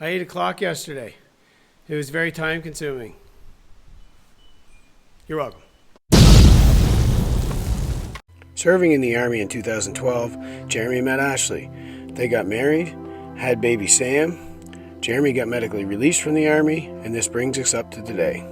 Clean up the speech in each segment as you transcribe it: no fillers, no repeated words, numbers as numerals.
I ate a clock yesterday. It was very time consuming. You're welcome. Serving in the Army in 2012, Jeremy met Ashley. They got married, had baby Sam. Jeremy got medically released from the Army, and this brings us up to today.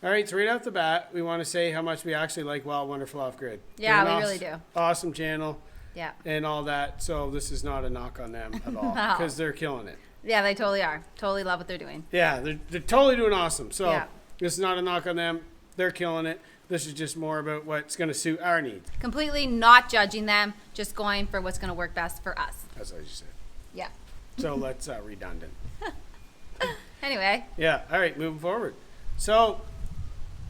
All right, so right off the bat, we want to say how much we actually like Wild Wonderful OffGrid. Yeah, we really do. Awesome channel. Yeah. And all that. So this is not a knock on them at all because they're killing it. Yeah, they totally are. Totally love what they're doing. Yeah, they're totally doing awesome. So yeah. This is not a knock on them. They're killing it. This is just more about what's going to suit our needs. Completely not judging them, just going for what's going to work best for us. That's what you said. Yeah. So let's redundant. Anyway. Yeah. All right, moving forward. So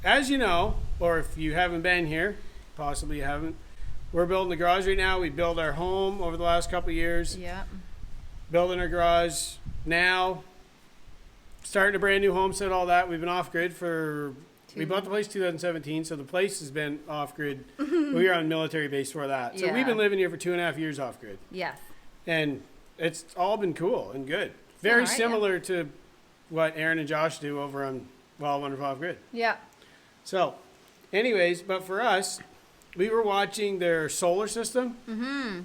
as you know, or if you haven't been here, possibly you haven't, we're building the garage right now. We built our home over the last couple of years. Yeah. Building our garage now. Starting a brand new homestead, all that. We've been off-grid for... We bought the place 2017, so the place has been off-grid. We were on military base for that. So we've been living here for 2.5 years off-grid. Yes. And it's all been cool and good. Very similar to what Aaron and Josh do over on Wild Wonderful Off-Grid. Yeah. So, anyways, but for us, we were watching their solar system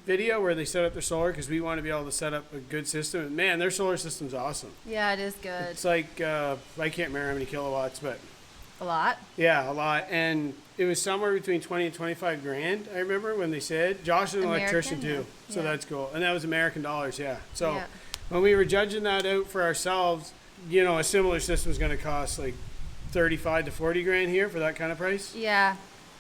video where they set up their solar because we want to be able to set up a good system. And man, their solar system's awesome. Yeah, it is good. It's like, I can't remember how many kilowatts, but... A lot? Yeah, a lot. And it was somewhere between 20 and 25 grand, I remember when they said. Josh is an electrician too, so that's cool. And that was American dollars, yeah. So when we were judging that out for ourselves, you know, a similar system is going to cost like 35 to 40 grand here for that kind of price. Yeah.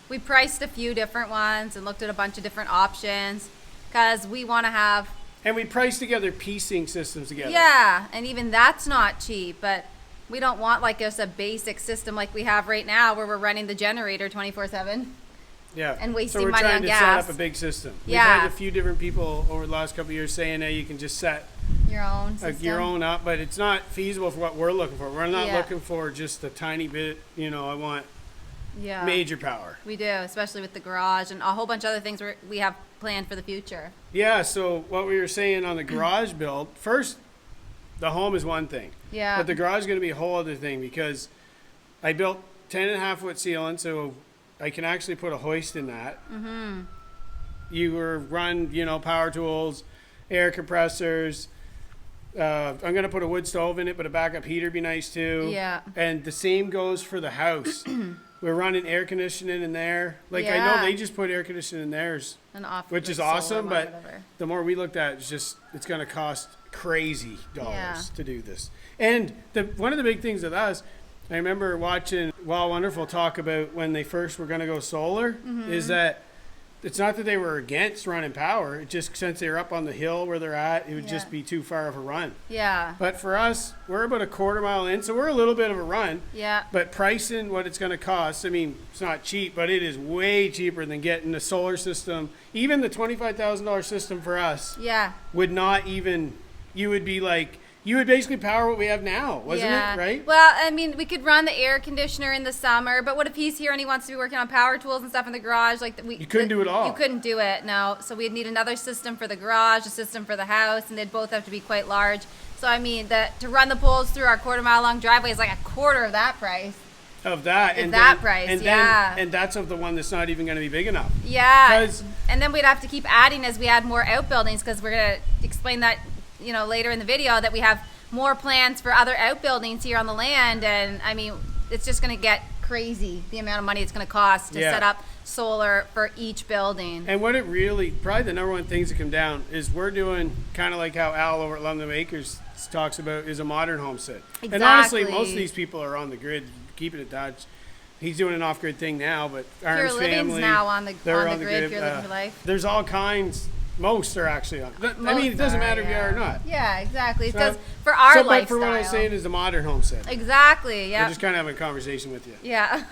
We priced a few different ones and looked at a bunch of different options because we want to have... And we priced together piecing systems together. Yeah, and even that's not cheap, but we don't want like just a basic system like we have right now where we're running the generator 24/7. Yeah. And wasting so we're money trying on to gas. set up a big system. Yeah. We've had a few different people over the last couple of years saying that you can just set your own system. Your own up, but it's not feasible for what we're looking for. We're not looking for just a tiny bit, you know, I want major power. We do, especially with the garage and a whole bunch of other things we have planned for the future. Yeah, so what we were saying on the garage build, first, the home is one thing. Yeah. But the garage is going to be a whole other thing because I built 10.5-foot ceiling, so I can actually put a hoist in that. Mm-hmm. You run, you know, power tools, air compressors. I'm going to put a wood stove in it, but a backup heater would be nice too. Yeah. And the same goes for the house. We're running air conditioning in there. Like, I know they just put air conditioning in theirs, which is awesome, but the more we looked at, it's going to cost crazy dollars to do this. And one of the big things with us, I remember watching Wild Wonderful talk about when they first were going to go solar, is that it's not that they were against running power. It just, since they're up on the hill where they're at, it would just be too far of a run. Yeah. But for us, we're about a quarter mile in, so we're a little bit of a run. Yeah. But pricing what it's going to cost, I mean, it's not cheap, but it is way cheaper than getting a solar system. Even the $25,000 system for us would not even, you would be like, you would basically power what we have now, wasn't it? Right? Well, I mean, we could run the air conditioner in the summer, but what if he's here and he wants to be working on power tools and stuff in the garage? Like you couldn't do it all. You couldn't do it, no. So we'd need another system for the garage, a system for the house, and they'd both have to be quite large. So I mean, to run the poles through our quarter-mile-long driveway is like a quarter of that price. Of that, and that's of the one that's not even going to be big enough. Yeah, and then we'd have to keep adding as we add more outbuildings because we're going to explain that, you know, later in the video that we have more plans for other outbuildings here on the land, and I mean, it's just going to get crazy the amount of money it's going to cost to set up solar for each building. And what it really, probably the number one things that come down is we're doing kind of like how Al over at London Acres talks about is a modern homestead. Exactly. And honestly, most of these people are on the grid keeping it Dutch. He's doing an off-grid thing now, but Pure Arm's Living's family, now on the they're grid. Pure Living for Life. There's all kinds. Most are actually on. I mean, it doesn't matter if you are or not. Yeah, exactly. It So- does for our So, lifestyle. but for what I was saying is the modern homestead. Exactly. Yeah. We're just kind of having a conversation with you. Yeah.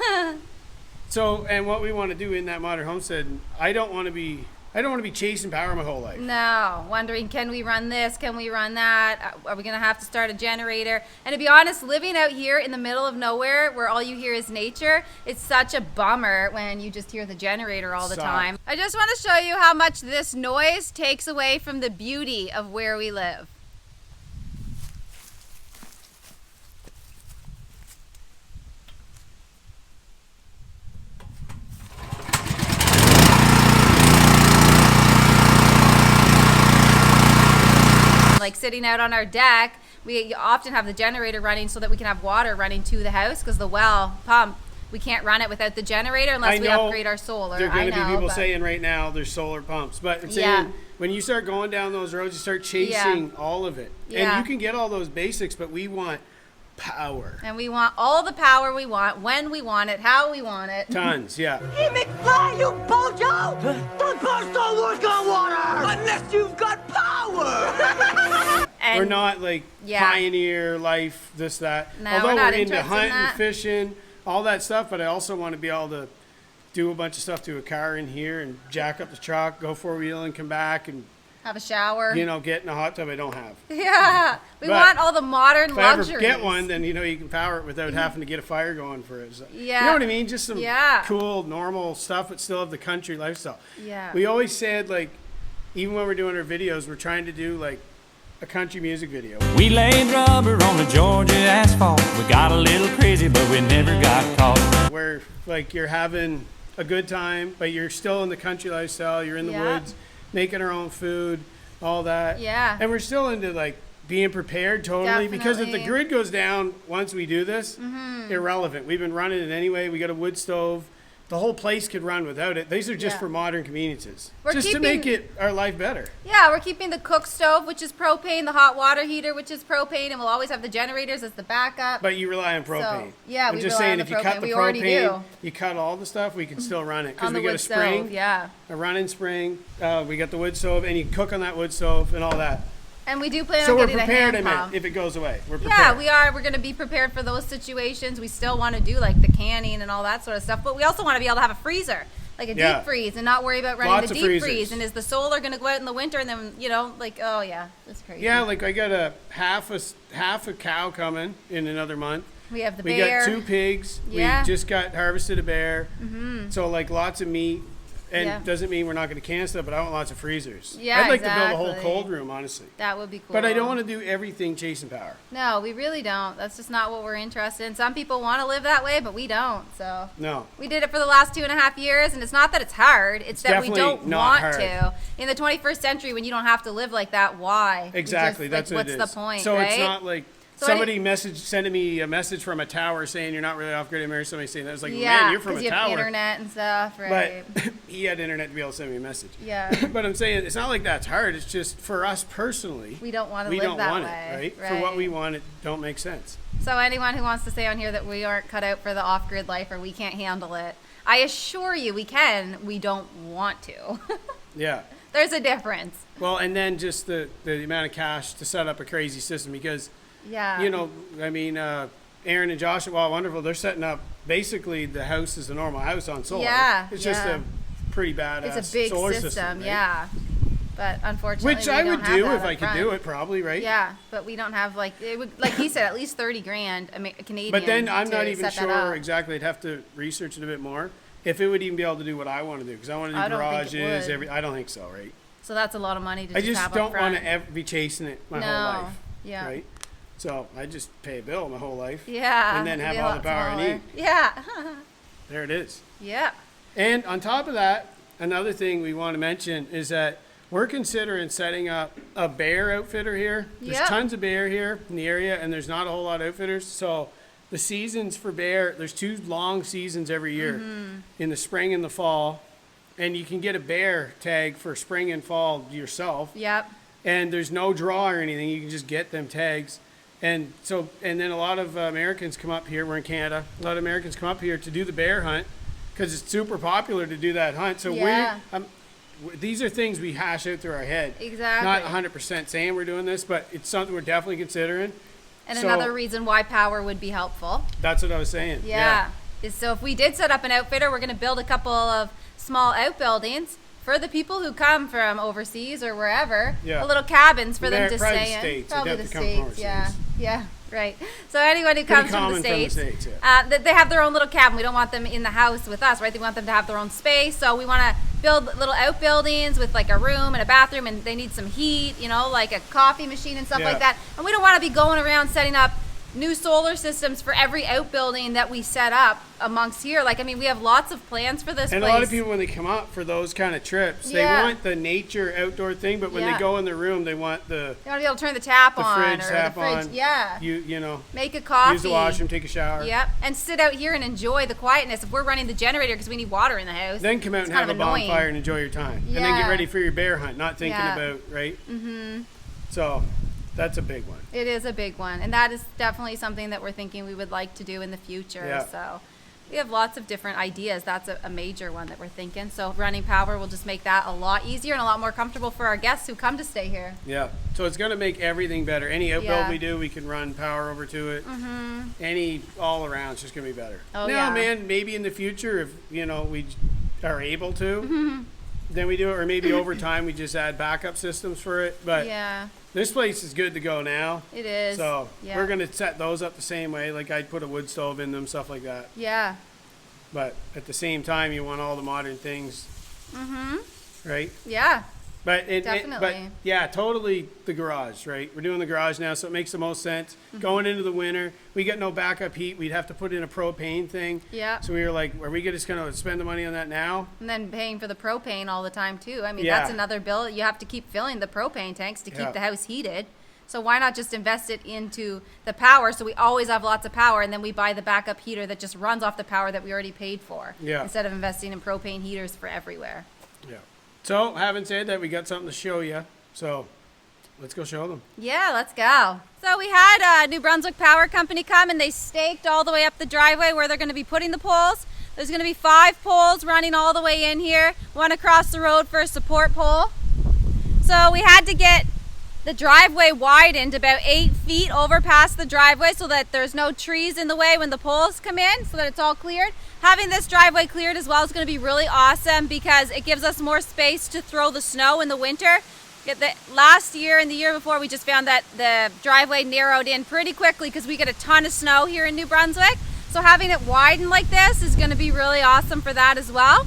So, and what we want to do in that modern homestead, I don't want to be chasing power my whole life. No, wondering, can we run this? Can we run that? Are we going to have to start a generator? And to be honest, living out here in the middle of nowhere where all you hear is nature, it's such a bummer when you just hear the generator all the time. I just want to show you how much this noise takes away from the beauty of where we live. Like sitting out on our deck, we often have the generator running so that we can have water running to the house because the well pump, we can't run it without the generator unless we upgrade our solar. There are going to be people saying right now there's solar pumps, but I'm saying when you start going down those roads, you start chasing all of it. And you can get all those basics, but we want power. And we want all the power we want, when we want it, how we want it. Tons, yeah. Hey, McFly, you bojo! The bus don't work on water unless you've got power! And we're not like pioneer life, this, that. No, although we're not we're into interested in hunting, that. fishing, all that stuff, but I also want to be able to do a bunch of stuff to a car in here and jack up the truck, go four-wheeling, come back and have a shower. Get in a hot tub I don't have. Yeah. We But want all the modern if I luxuries. ever get one, then you can power it without having to get a fire going for it. So, Yeah. You know what I mean? Just some Yeah. cool, normal stuff, but still have the country lifestyle. Yeah. We always said, like, even when we're doing our videos, we're trying to do like a country music video. We laid rubber on the Georgia asphalt. We got a little crazy, but we never got caught. Where like you're having a good time, but you're still in the country lifestyle. You're in the woods, making our own food, all that. Yeah. And we're still into like being prepared totally, because if the Definitely. grid goes down once we do this, irrelevant. We've been running it anyway. We got a wood stove. The whole place could run without it. These are just for modern conveniences. We're just to make it our life better. Yeah, we're keeping the cook stove, which is propane, the hot water heater, which is propane, and we'll always have the generators as the backup. But you rely on propane. yeah, I'm we just rely saying, on the if you cut propane. the We already propane, do. you cut all the stuff, we can still run it. Because On we the got a wood spring, stove, yeah. a running spring, we got the wood stove, and you cook on that wood stove and all that. And we do plan So on we're getting prepared, a I hand meant, pump. if it goes away. We're prepared. Yeah, we are. We're going to be prepared for those situations. We still want to do like the canning and all that sort of stuff, but we also want to be able to have a freezer, like a deep freeze, and not worry about running Lots the of deep freezers. freeze. And is the solar going to go out in the winter and then, like, oh yeah, that's crazy. Yeah, like I got a half a cow coming in another month. We have the We bear. got 2 pigs. Yeah. We just got harvested a bear. So like lots of meat. And doesn't mean we're not going to can stuff, but I want lots of freezers. Yeah, I'd like to build a whole exactly. cold room, honestly. That would be cool. But I don't want to do everything chasing power. No, we really don't. That's just not what we're interested in. Some people want to live that way, but we don't. So No. we did it for the last 2.5 years, and it's not that it's hard. It's that we definitely don't not want hard. to. In the 21st century, when you don't have to live like that, why? You Exactly, just, that's like, what it what's is. the point, So right? it's not like So somebody sending me a message from a tower saying you're not really off-grid. I remember somebody saying that. I was like, yeah, man, you're from a you have tower. internet and stuff, right? But he had internet to be able to send me a message. Yeah. But I'm saying it's not like that's hard. It's just for us personally. We don't want to We live don't that want way. it, right? For what we want, it don't make sense. So anyone who wants to say on here that we aren't cut out for the off-grid life or we can't handle it, I assure you we can. We don't want to. Yeah. There's a difference. Well, and then just the amount of cash to set up a crazy system because, Yeah. I mean, Aaron and Josh at Wild Wonderful, they're setting up basically the house is a normal house on solar. Yeah, It's just a pretty badass It's a big solar system, right? yeah. But unfortunately, Which we I don't would have do that if up I could front. do it, probably, right? Yeah, but we don't have it would, like he said, at least 30 grand Canadian. But then I'm to not even set that sure up. exactly. I'd have to research it a bit more if it would even be able to do what I want to do because I want to do I don't think it garages. would. I don't think so, right? So that's a lot of money to I just just have don't up front. want to ever be chasing it my whole life. Yeah. Right. So I just pay a bill my whole life. Yeah. And then it'd have be a all lot the power I smaller. need. Yeah. There it is. Yeah. And on top of that, another thing we want to mention is that we're considering setting up a bear outfitter here. There's Yep. tons of bear here in the area, and there's not a whole lot of outfitters. So the seasons for bear, there's 2 long seasons every year, Mm-hmm. in the spring and the fall. And you can get a bear tag for spring and fall yourself. Yep. And there's no draw or anything. You can just get them tags. And then a lot of Americans come up here. We're in Canada. A lot of Americans come up here to do the bear hunt because it's super popular to do that hunt. So these are things we hash out through our head. Exactly. Not 100% saying we're doing this, but it's something we're definitely considering. And another reason why power would be helpful. That's what I was saying. Yeah. Is so if we did set up an outfitter, we're going to build a couple of small outbuildings for the people who come from overseas or wherever. Yeah. Little cabins for them to stay in. States. Probably the States. Yeah. Yeah. Right. So anyone who comes from the States, they have their own little cabin. We don't want them in the house with us, right? They want them to have their own space. So we want to build little outbuildings with like a room and a bathroom, and they need some heat, you know, like a coffee machine and stuff like that. And we don't want to be going around setting up new solar systems for every outbuilding that we set up amongst here. Like, I mean, we have lots of plans for this place. And a lot of people, when they come up for those kind of trips, they want the nature outdoor thing, but when they go in the room, they want they want to be able to turn the tap on. Fridge, or tap the fridge. on. Yeah. You know. Make a coffee. Use the washroom, take a shower. Yep. And sit out here and enjoy the quietness. If we're running the generator because we need water in the house. Then come out and have a bonfire and enjoy your time. And then get ready for your bear hunt, not thinking about, right? Mm-hmm. So that's a big one. It is a big one. And that is definitely something that we're thinking we would like to do in the future. Yeah. So we have lots of different ideas. That's a major one that we're thinking. So running power will just make that a lot easier and a lot more comfortable for our guests who come to stay here. Yeah. So it's going to make everything better. Any outbuild we do, we can run power over to it. Mm-hmm. Any all around, it's just going to be better. Oh, now, man, maybe in the future, if, you know, we are able to, then we do it. Or maybe over time, we just add backup systems for it. But this place is good to go now. It is. So we're going to set those up the same way. Like I'd put a wood stove in them, stuff like that. Yeah. But at the same time, you want all the modern things. Mm-hmm. Right? Yeah. But definitely. But yeah, totally the garage, right? We're doing the garage now, so it makes the most sense. Mm-hmm. Going into the winter, we get no backup heat. We'd have to put in a propane thing. Yeah. So we were like, are we just going to spend the money on that now? And then paying for the propane all the time, too. I mean, that's another bill. You have to keep filling the propane tanks to keep the house heated. So why not just invest it into the power so we always have lots of power, and then we buy the backup heater that just runs off the power that we already paid for instead of investing in propane heaters for everywhere. Yeah. So, having said that, we got something to show you. So, let's go show them. Yeah, let's go. So, we had New Brunswick Power Company come, and they staked all the way up the driveway where they're going to be putting the poles. There's going to be 5 poles running all the way in here, one across the road for a support pole. So, we had to get the driveway widened about 8 feet over past the driveway so that there's no trees in the way when the poles come in, so that it's all cleared. Having this driveway cleared as well is going to be really awesome because it gives us more space to throw the snow in the winter. Last year and the year before, we just found that the driveway narrowed in pretty quickly because we get a ton of snow here in New Brunswick. So having it widened like this is going to be really awesome for that as well.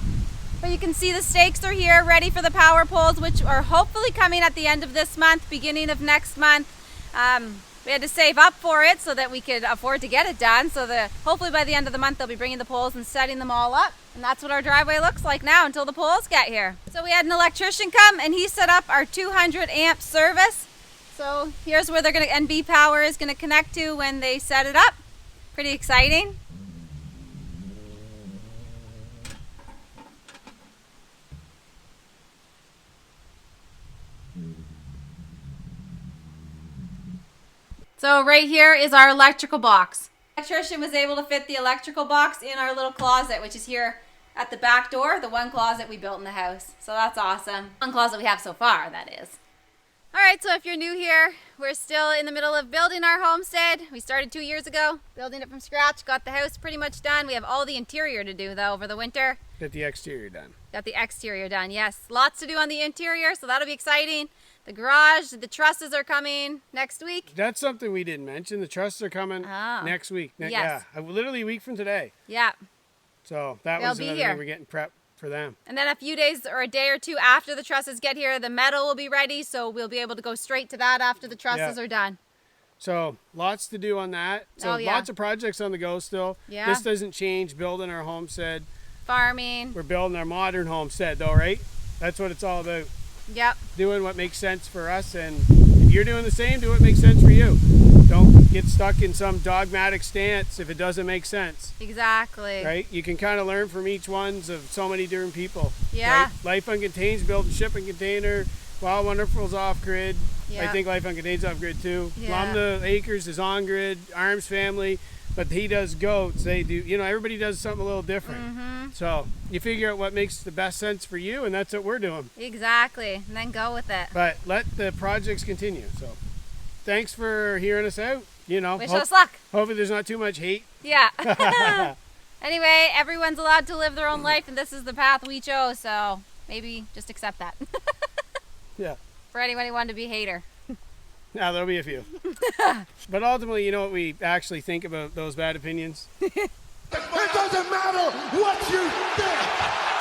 But you can see the stakes are here ready for the power poles, which are hopefully coming at the end of this month, beginning of next month. We had to save up for it so that we could afford to get it done. So hopefully by the end of the month, they'll be bringing the poles and setting them all up. And that's what our driveway looks like now until the poles get here. So we had an electrician come and he set up our 200 amp service. So here's where NB Power is going to connect to when they set it up. Pretty exciting. So right here is our electrical box. The electrician was able to fit the electrical box in our little closet, which is here at the back door, the one closet we built in the house. So that's awesome. One closet we have so far, that is. All right, so if you're new here, we're still in the middle of building our homestead. We started 2 years ago, building it from scratch, got the house pretty much done. We have all the interior to do though over the winter. Get the exterior done. Got the exterior done, yes. Lots to do on the interior, so that'll be exciting. The garage, the trusses are coming next week. That's something we didn't mention. The trusses are coming next week. Yes. Yeah, literally a week from today. Yeah. So that was another thing we're getting prepped for them. And then a few days or a day or two after the trusses get here, the metal will be ready, so we'll be able to go straight to that after the trusses are done. So lots to do on that. So lots of projects on the go still. Yeah. This doesn't change, building our homestead. Farming. We're building our modern homestead though, right? That's what it's all about. Yep. Doing what makes sense for us, and if you're doing the same, do what makes sense for you. Don't get stuck in some dogmatic stance if it doesn't make sense. Exactly. Right? You can kind of learn from each ones of so many different people. Yeah. Right? Life Uncontained's build a shipping container. Wild Wonderful's off-grid. Yeah. I think Life Uncontained's off-grid too. Yeah. Lambda Acres is on-grid. Arms family, but he does goats. They do, you know, everybody does something a little different. Mm-hmm. So you figure out what makes the best sense for you, and that's what we're doing. Exactly, and then go with it. But let the projects continue. So thanks for hearing us out. You know, Wish us luck. Hopefully there's not too much hate. Yeah. Anyway, everyone's allowed to live their own life, and this is the path we chose, so maybe just accept that. Yeah. For anyone who wanted to be a hater. Now there'll be a few. But ultimately, you know what we actually think about those bad opinions? It doesn't matter what you think.